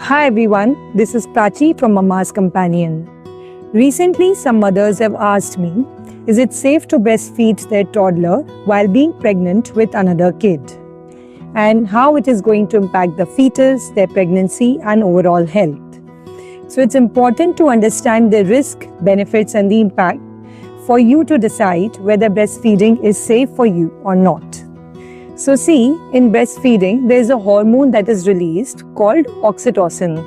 Hi everyone, this is Prachi from Mama's Companion. Recently, some mothers have asked me, is it safe to breastfeed their toddler while being pregnant with another kid? And how it is going to impact the fetus, their pregnancy and overall health. So it's important to understand the risk, benefits and the impact for you to decide whether breastfeeding is safe for you or not. So see, in breastfeeding, there is a hormone that is released called oxytocin.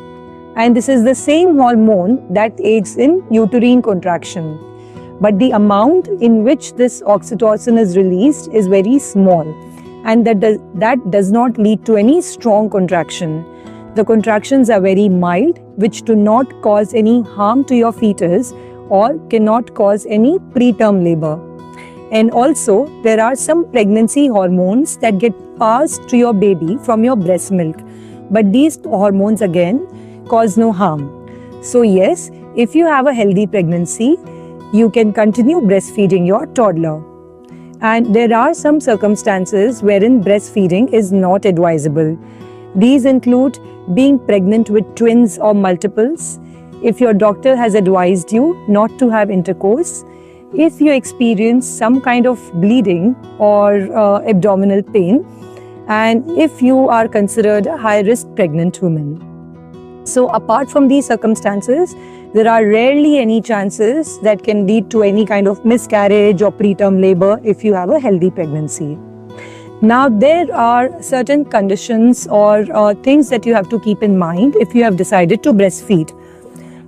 And this is the same hormone that aids in uterine contraction. But the amount in which this oxytocin is released is very small. And that does not lead to any strong contraction. The contractions are very mild, which do not cause any harm to your fetus or cannot cause any preterm labor. And also, there are some pregnancy hormones that get passed to your baby from your breast milk. But these hormones again cause no harm. So yes, if you have a healthy pregnancy, you can continue breastfeeding your toddler. And there are some circumstances wherein breastfeeding is not advisable. These include being pregnant with twins or multiples, if your doctor has advised you not to have intercourse, if you experience some kind of bleeding or abdominal pain, and if you are considered a high-risk pregnant woman. So apart from these circumstances, there are rarely any chances that can lead to any kind of miscarriage or preterm labor if you have a healthy pregnancy. Now, there are certain conditions or things that you have to keep in mind if you have decided to breastfeed.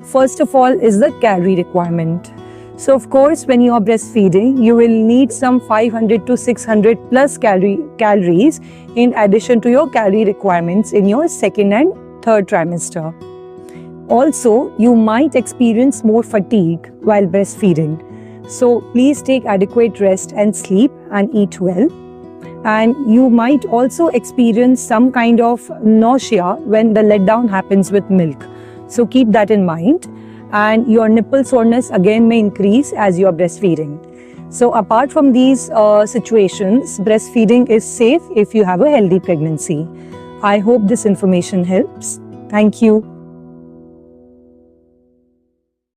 First of all is the calorie requirement. So of course, when you are breastfeeding, you will need some 500 to 600 plus calories in addition to your calorie requirements in your second and third trimester. Also, you might experience more fatigue while breastfeeding. So please take adequate rest and sleep and eat well. And you might also experience some kind of nausea when the letdown happens with milk. So keep that in mind. And your nipple soreness again may increase as you are breastfeeding. So apart from these situations, breastfeeding is safe if you have a healthy pregnancy. I hope this information helps. Thank you.